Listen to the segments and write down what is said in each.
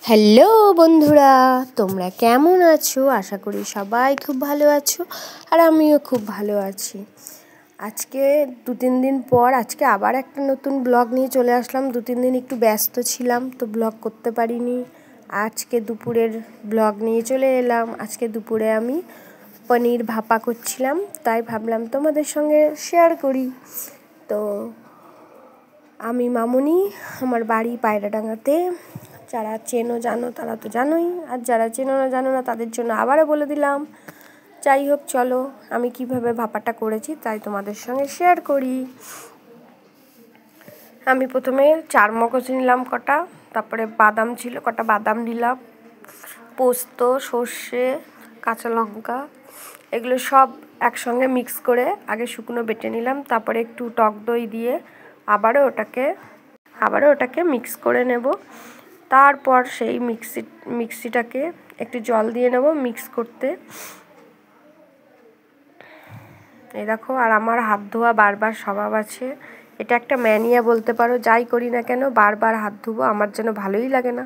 Hello বন্ধুরা, তোমরা কেমন আছো? আশা করি সবাই খুব ভালো আছো, আর আমিও খুব ভালো আছি। আজকে 2-3 দিন পর আজকে আবার একটা নতুন ব্লগ নিয়ে চলে আসলাম। 2-3 দিন একটু ব্যস্ত ছিলাম, তো ব্লগ করতে পারিনি। আজকে দুপুরের ব্লগ নিয়ে চলে এলাম। আজকে দুপুরে আমি পনির ভাপা করছিলাম, তাই ভাবলাম তোমাদের সঙ্গে শেয়ার করি। তো আমি মামুনি, আমার বাড়ি পায়রাডাঙ্গাতে। যারা চেনো জানো তারা তো জানোই, আর যারা চেনো না জানো না তাদের জন্য আবারও বলে দিলাম। যাই হোক, চলো আমি কিভাবে ভাপাটা করেছি তাই তোমাদের সঙ্গে শেয়ার করি। আমি প্রথমে চারমগজ নিলাম কটা, তারপরে বাদাম ছিল কটা, বাদাম নিলাম, পোস্ত, সর্ষে, কাঁচা লঙ্কা, এগুলো সব একসঙ্গে মিক্স করে আগে শুকনো বেটে নিলাম। তারপরে একটু টক দই দিয়ে আবারও ওটাকে মিক্স করে নেব। তারপর সেই মিক্সিটাকে একটু জল দিয়ে নেব মিক্স করতে। এই দেখো, আর আমার হাত ধোয়া বারবার স্বভাব আছে, এটা একটা ম্যানিয়া বলতে পারো। যাই করি না কেন বারবার হাত ধোবো, আমার যেন ভালোই লাগে না।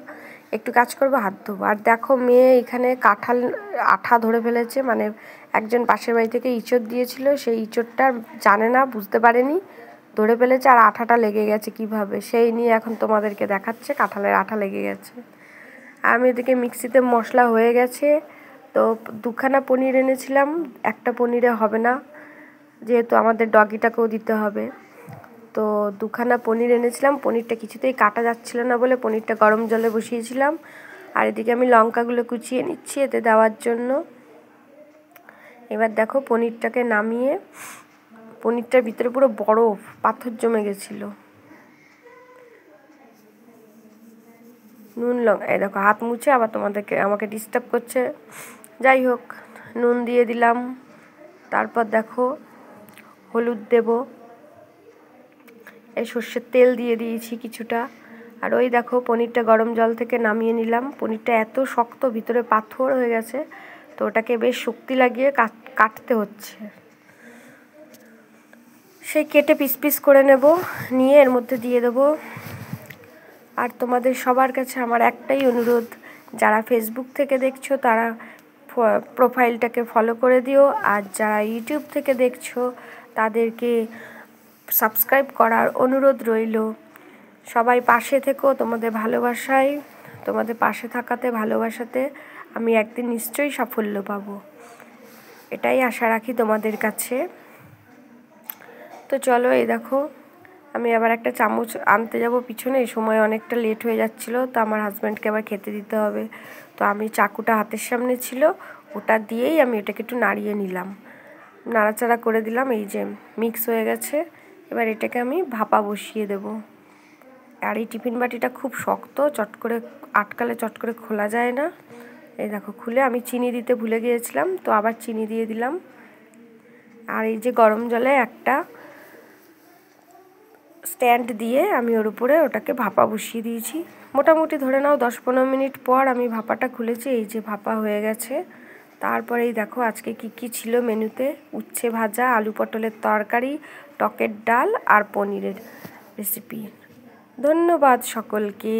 একটু কাজ করবো হাত ধোবো। আর দেখো, মেয়ে এখানে কাঁঠাল আঠা ধরে ফেলেছে, মানে একজন পাশের বাড়ি থেকে ইঁচড় দিয়েছিল, সেই ইঁচড়টা জানে না, বুঝতে পারেনি, ধরে ফেলেছে, আর আঠাটা লেগে গেছে কিভাবে, সেই নিয়ে এখন তোমাদেরকে দেখাচ্ছে কাঁঠালের আঠা লেগে গেছে। আমি এদিকে মিক্সিতে মশলা হয়ে গেছে। তো 2খানা পনির এনেছিলাম, একটা পনিরে হবে না, যেহেতু আমাদের ডগিটাকেও দিতে হবে। তো 2খানা পনির এনেছিলাম, পনিরটা কিছুতেই কাটা যাচ্ছিল না বলে পনিরটা গরম জলে বসিয়েছিলাম। আর এদিকে আমি লঙ্কাগুলো কুচিয়ে নিচ্ছি এতে দেওয়ার জন্য। এবার দেখো, পনিরটাকে নামিয়ে, পনিরটার ভিতরে পুরো বরফ পাথর জমে গেছিলো। নুন লঙ্কা, এই দেখো হাত মুছে আবার আমাকে ডিস্টার্ব করছে। যাই হোক, নুন দিয়ে দিলাম। তারপর দেখো, হলুদ দেব, এই সর্ষের তেল দিয়ে দিয়েছি কিছুটা। আর ওই দেখো, পনিরটা গরম জল থেকে নামিয়ে নিলাম। পনিরটা এত শক্ত, ভিতরে পাথর হয়ে গেছে, তো ওটাকে বেশ শক্তি লাগিয়ে কাটতে হচ্ছে। সেই কেটে পিস পিস করে নেব, নিয়ে এর মধ্যে দিয়ে দেবো। আর তোমাদের সবার কাছে আমার একটাই অনুরোধ, যারা ফেসবুক থেকে দেখছো তারা প্রোফাইলটাকে ফলো করে দিও, আর যারা ইউটিউব থেকে দেখছো তাদেরকে সাবস্ক্রাইব করার অনুরোধ রইল। সবাই পাশে থেকো, তোমাদের ভালোবাসায়, তোমাদের পাশে থাকাতে, ভালোবাসাতে আমি একদিন নিশ্চয়ই সাফল্য পাবো, এটাই আশা রাখি তোমাদের কাছে। তো চলো, এই দেখো, আমি আবার একটা চামচ আনতে যাব পিছনে, এই সময় অনেকটা লেট হয়ে যাচ্ছিলো, তো আমার হাজব্যান্ডকে আবার খেতে দিতে হবে। তো আমি চাকুটা হাতের সামনে ছিল, ওটা দিয়েই আমি এটাকে একটু নাড়িয়ে নিলাম, নাড়াচাড়া করে দিলাম। এই যে মিক্স হয়ে গেছে, এবার এটাকে আমি ভাপা বসিয়ে দেব। আর এই টিফিন বাটিটা খুব শক্ত, চট করে আটকালে চট করে খোলা যায় না। এই দেখো, খুলে আমি চিনি দিতে ভুলে গিয়েছিলাম, তো আবার চিনি দিয়ে দিলাম। আর এই যে গরম জলে একটা স্ট্যান্ড দিয়ে আমি ওর উপরে ওটাকে ভাপা বসিয়ে দিয়েছি। মোটামুটি ধরে নাও 10-15 মিনিট পর আমি ভাপাটা খুলেছি। এই যে ভাপা হয়ে গেছে। তারপরে এই দেখো, আজকে কি ছিল মেনুতে: উচ্ছে ভাজা, আলু পটলের তরকারি, টকের ডাল আর পনিরের রেসিপি। ধন্যবাদ সকলকে।